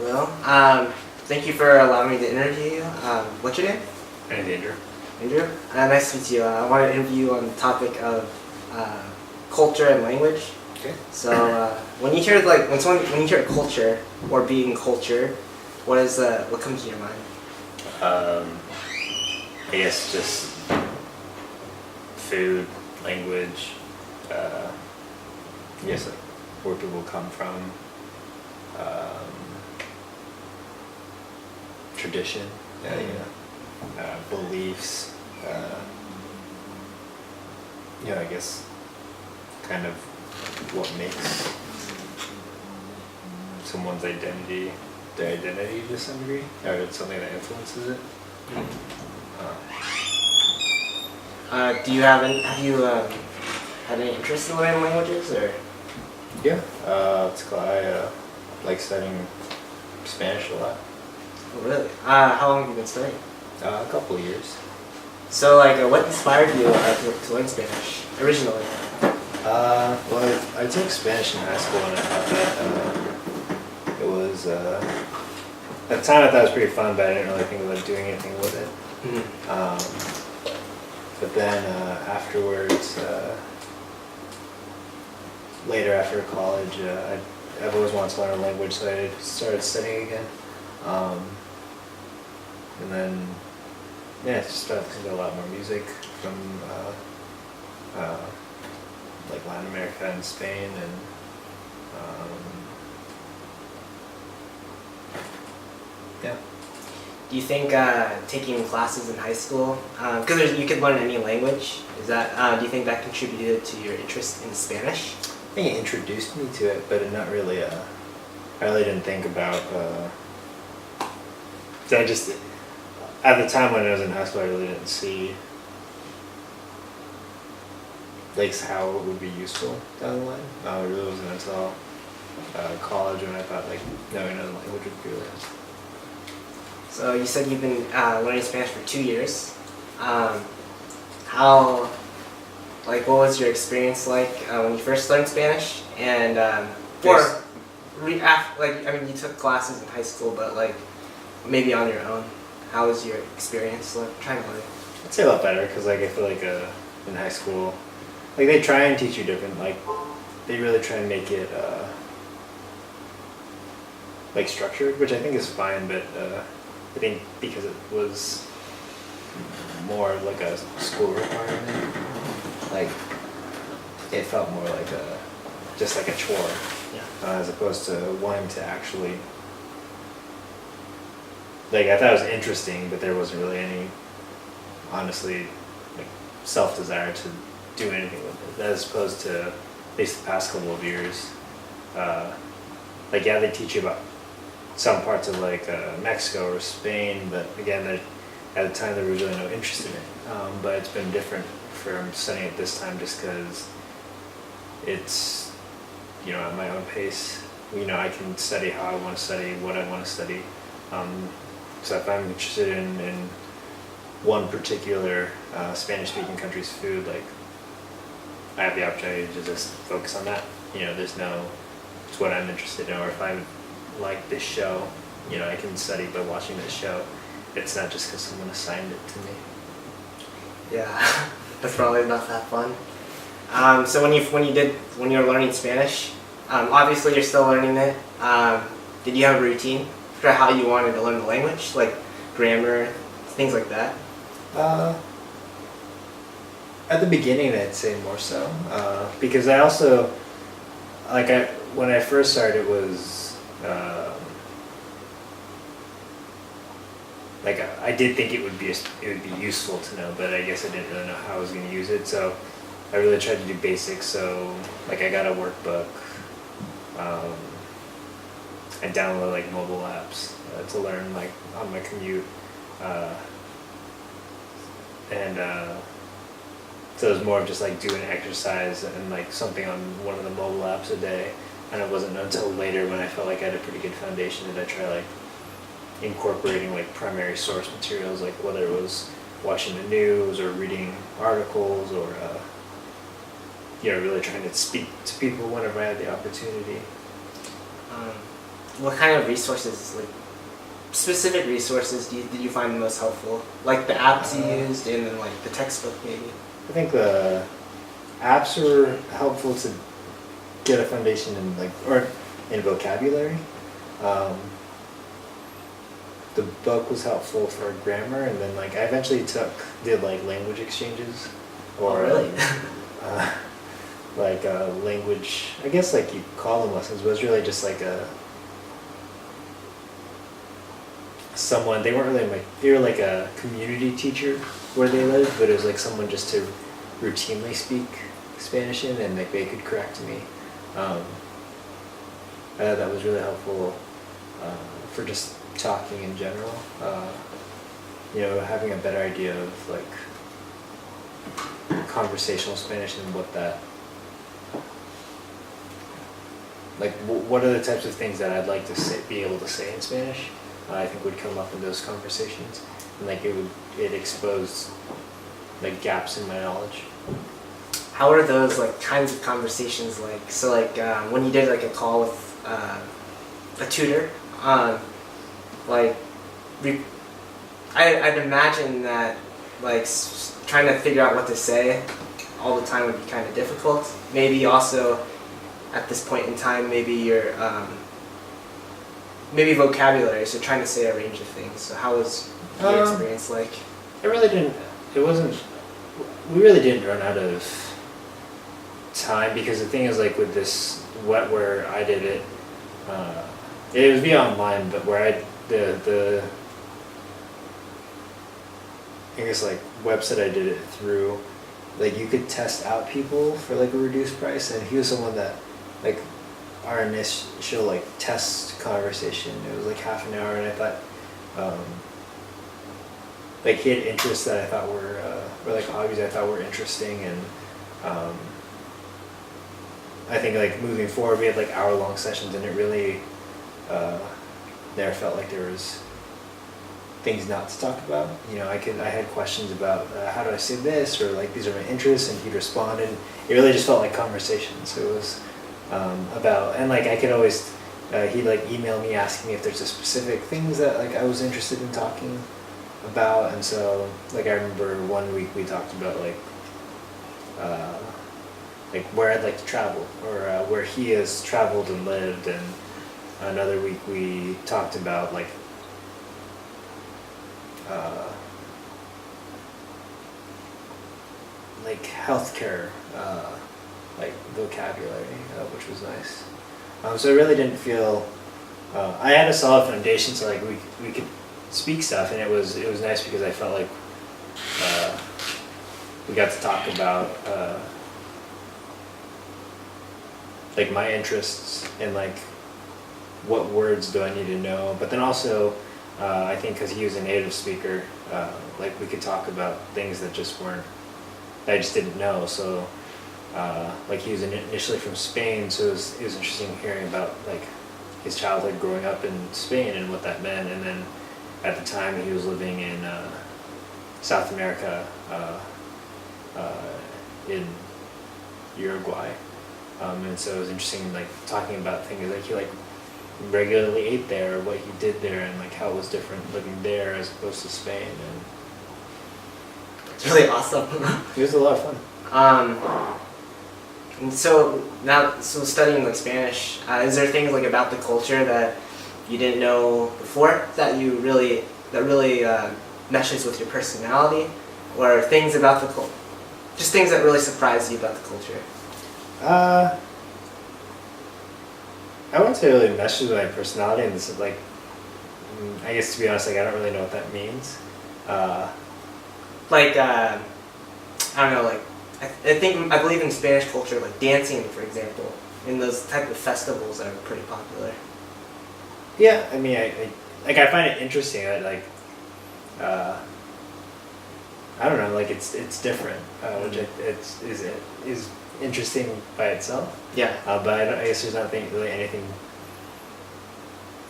Well, thank you for allowing me to interview you. What's your name? And Andrew. Andrew? Nice to meet you. I want to interview you on the topic of culture and language. Okay. So when you hear when you hear culture or being cultured, what comes to your mind? I guess just food, language, I guess like where people come from, tradition, beliefs, I guess kind of what makes someone's identity their identity to some degree, or it's something that influences it. Have you had any interest in learning languages or? Yeah, I like studying Spanish a lot. Oh, really? How long have you been studying? A couple of years. So what inspired you to learn Spanish originally? Well, I took Spanish in high school and I thought that it was, at the time I thought it was pretty fun, but I didn't really think about doing anything with it. Mm-hmm. But then afterwards, later after college, I've always wanted to learn a language, so I started studying again. And then, I just started listening to a lot more music from like Latin America and Spain, and yeah. Do you think taking classes in high school, because you could learn any language, do you think that contributed to your interest in Spanish? I think it introduced me to it, but not really. I really didn't think about. I just at the time when I was in high school, I really didn't see like how it would be useful down the line. It really wasn't until college when I thought like knowing another language would be really helpful. So you said you've been learning Spanish for 2 years. What was your experience like when you first learned Spanish? And you took classes in high school, but maybe on your own. How was your experience trying to learn? I'd say a lot better because I feel like in high school, they try and teach you different. They really try and make it structured, which I think is fine, but I think because it was more like a school requirement, it felt more like just like a chore, as opposed to wanting to actually. I thought it was interesting, but there wasn't really any, honestly, self-desire to do anything with it. As opposed to, at least the past couple of years, they teach you about some parts of Mexico or Spain, but again, at the time there was really no interest in it. But it's been different from studying it this time, just because it's at my own pace. I can study how I want to study, what I want to study. So if I'm interested in one particular Spanish-speaking country's food, I have the opportunity to just focus on that. There's no, it's what I'm interested in. Or if I like this show, I can study by watching this show. It's not just because someone assigned it to me. Yeah, that's probably not that fun. So when you were learning Spanish, obviously you're still learning it. Did you have a routine for how you wanted to learn the language, like grammar, things like that? At the beginning, I'd say more so, because I also, when I first started, it was, I did think it would be useful to know, but I guess I didn't really know how I was going to use it, so I really tried to do basics, so, I got a workbook, I downloaded mobile apps to learn on my commute, so it was more of just doing exercise and something on one of the mobile apps a day. And it wasn't until later when I felt like I had a pretty good foundation that I try incorporating primary source materials, whether it was watching the news or reading articles or really trying to speak to people whenever I had the opportunity. what kind of resources, like specific resources, did you find the most helpful? Like the apps you used, and then like the textbook maybe. I think the apps were helpful to get a foundation in in vocabulary. The book was helpful for grammar, and then like I eventually did like language exchanges, or really? Language. I guess like you call them lessons, but it's really just like someone. They weren't really they were like a community teacher where they lived, but it was like someone just to routinely speak Spanish in, and like they could correct me. That was really helpful for just talking in general. Having a better idea of like conversational Spanish and what that, like what are the types of things that I'd like to be able to say in Spanish. I think would come up in those conversations, and like it exposed like gaps in my knowledge. How are those like kinds of conversations like? So like when you did like a call with a tutor, I'd imagine that like trying to figure out what to say all the time would be kind of difficult. Maybe also at this point in time, maybe you're maybe vocabulary, so trying to say a range of things. So how was your experience like? We really didn't run out of time, because the thing is like with this where I did it, it was via online, but where the I guess like website I did it through, like you could test out people for like a reduced price, and he was someone that like our initial like test conversation, it was like half an hour, and I thought like he had interests that I thought were like hobbies I thought were interesting, and I think like moving forward we had like hour-long sessions, and it really never felt like there was things not to talk about. I had questions about how do I say this, or like these are my interests, and he'd respond, and it really just felt like conversation. So it was about, and like I could always he'd like email me asking me if there's a specific things that like I was interested in talking about, and so like I remember one week we talked about like where I'd like to travel, or where he has traveled and lived, and another week we talked about like healthcare, like vocabulary, which was nice. So I really didn't feel I had a solid foundation, so like we could speak stuff, and it was nice because I felt like we got to talk about like my interests, and like what words do I need to know, but then also I think because he was a native speaker, like we could talk about things that I just didn't know. So like he was initially from Spain, so it was interesting hearing about like his childhood growing up in Spain and what that meant, and then at the time he was living in South America, in Uruguay, and so it was interesting like talking about things like he like regularly ate there, or what he did there, and like how it was different living there as opposed to Spain. And it's really awesome. It was a lot of fun. And so studying like Spanish, is there things like about the culture that you didn't know before that really meshes with your personality, or things about the culture, just things that really surprised you about the culture? I wouldn't say really meshes with my personality, and this is like, I guess to be honest, like I don't really know what that means. I don't know, like I believe in Spanish culture, like dancing, for example, in those type of festivals that are pretty popular. Yeah, I mean, I find it interesting that like, I don't know, like it's different, which is interesting by itself. Yeah. But I guess there's not really anything.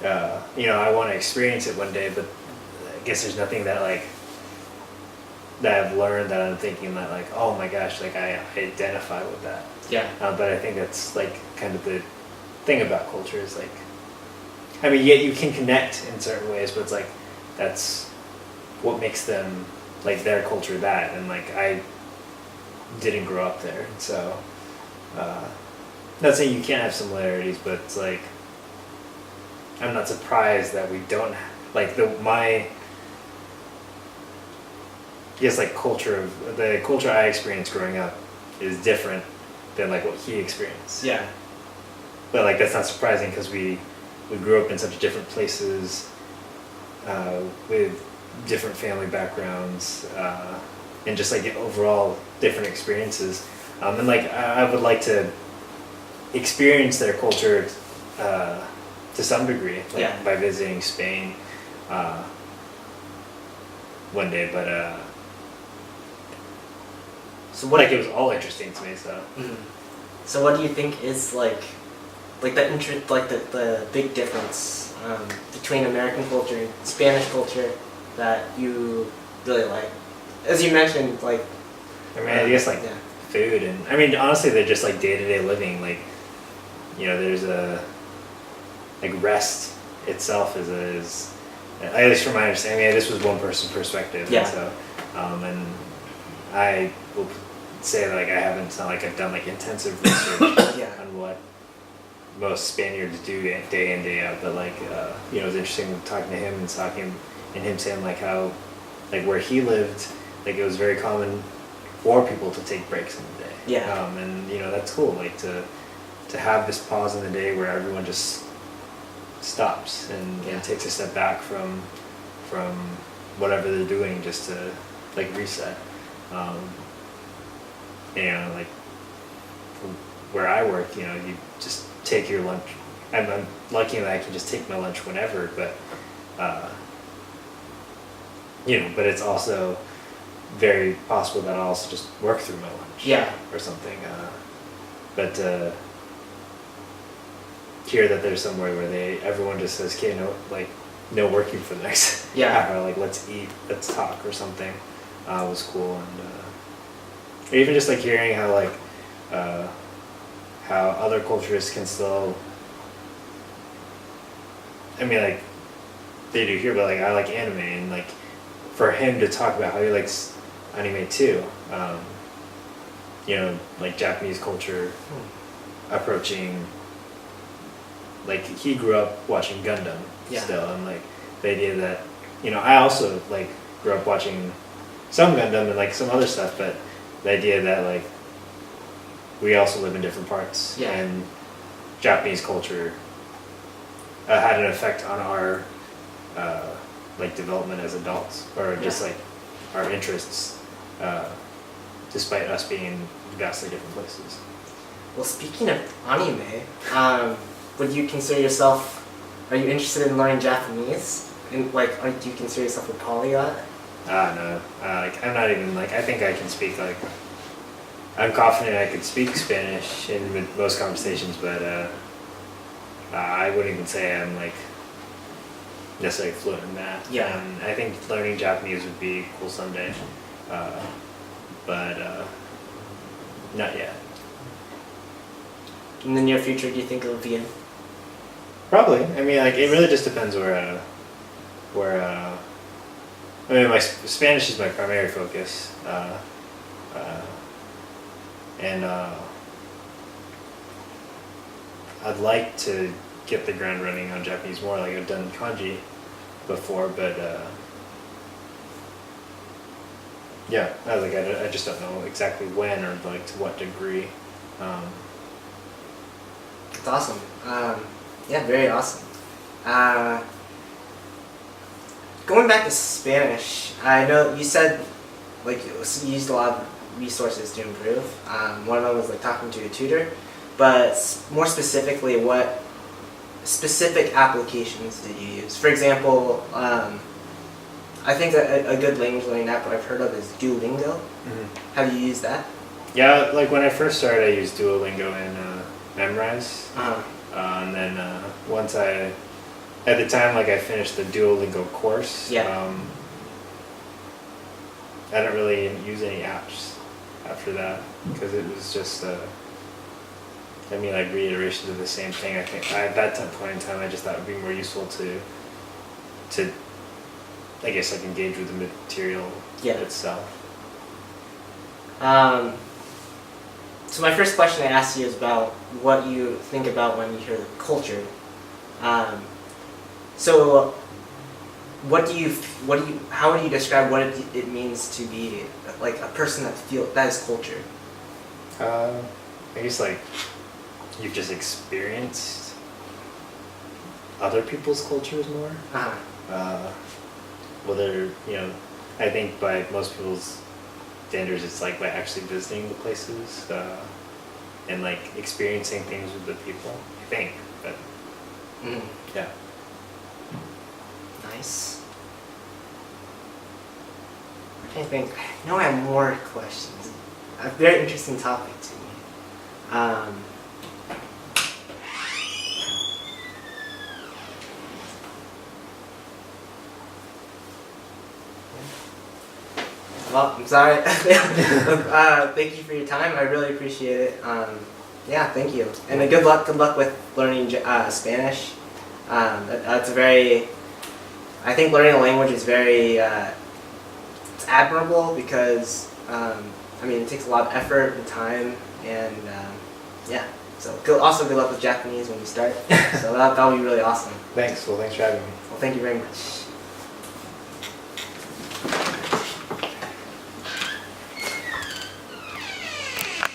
I want to experience it one day, but I guess there's nothing that like that I've learned that I'm thinking that like, oh my gosh, like I identify with that. Yeah. But I think that's like kind of the thing about culture is like, I mean, yet you can connect in certain ways, but it's like that's what makes them like their culture that, and like I didn't grow up there, so not saying you can't have similarities, but it's like I'm not surprised that we don't like my yes, like the culture I experienced growing up is different than like what he experienced. Yeah. But like that's not surprising because we grew up in such different places with different family backgrounds and just like overall different experiences. And like I would like to experience their culture to some degree, like Yeah. by visiting Spain one day. But So what? like it was all interesting to me. So Mhm. So what do you think is like the big difference between American culture and Spanish culture that you really like? As you mentioned, like. I mean, I guess like Yeah. food and I mean honestly they're just like day-to-day living, like you know there's a like rest itself is at least from my understanding. I mean, this was one person's perspective. Yeah. And so and I will say that, like I haven't, it's not like I've done like intensive research Yeah. on what most Spaniards do day in day out, but like you know it was interesting talking to him and him saying like how like where he lived, like it was very common for people to take breaks in the day. Yeah. And you know that's cool, like to have this pause in the day where everyone just stops and takes a step back from whatever they're doing just to like reset. You know, like where I work, you know, you just take your lunch. I'm lucky that I can just take my lunch whenever, but you know, but it's also very possible that I'll also just work through my lunch. Yeah. Or something. But hear that there's somewhere where everyone just says, okay, no working for the next Yeah. hour, like let's eat, let's talk or something, was cool. And or even just like hearing how like how other cultures can still, I mean like they do here, but like I like anime, and like for him to talk about how he likes anime too, you know, like Japanese culture approaching, like he grew up watching Gundam Yeah. still, and like the idea that, you know, I also like grew up watching some Gundam and like some other stuff, but the idea that like we also live in different parts, Yeah. and Japanese culture had an effect on our like development as adults, or just Yeah. like our interests, despite us being in vastly different places. Well, speaking of anime, would you consider yourself? Are you interested in learning Japanese? And like, do you consider yourself a polyglot? No, like I'm not even like I think I can speak like I'm confident I could speak Spanish in most conversations, but I wouldn't even say I'm like necessarily fluent in that. Yeah. And I think learning Japanese would be cool someday, but not yet. In the near future, do you think it'll be in? Probably. I mean, like it really just depends where. I mean, my Spanish is my primary focus, and I'd like to get the ground running on Japanese more. Like I've done kanji before, but yeah, I just don't know exactly when or like to what degree. It's awesome. Yeah, very awesome. Going back to Spanish, I know you said like you used a lot of resources to improve. One of them was like talking to a tutor, but more specifically, what specific applications did you use? For example, I think a good language learning app I've heard of is Duolingo. Mm-hmm. Have you used that? Yeah, like when I first started, I used Duolingo and Memrise. Uh-huh. And then once at the time, like I finished the Duolingo course. Yeah. I didn't really use any apps after that because it was just I mean, like reiterations of the same thing. I think at that point in time, I just thought it would be more useful to, I guess, like engage with the material Yeah. itself. So my first question I asked you is about what you think about when you hear the culture. So how would you describe what it means to be like a person that is cultured? I guess like you've just experienced other people's cultures more. Uh-huh. Whether, you know, I think by most people's standards, it's like by actually visiting the places and like experiencing things with the people. I think, but Mm. yeah. Nice. I think I know I have more questions. A very interesting topic to me. Well, I'm sorry. Thank you for your time. I really appreciate it. Yeah, thank you. And good luck with learning Spanish. That's a very. I think learning a language is very. It's admirable because I mean it takes a lot of effort and time and yeah. So also good luck with Japanese when you start. So that'll be really awesome. Thanks. Well, thanks for having me. Well, thank you very much.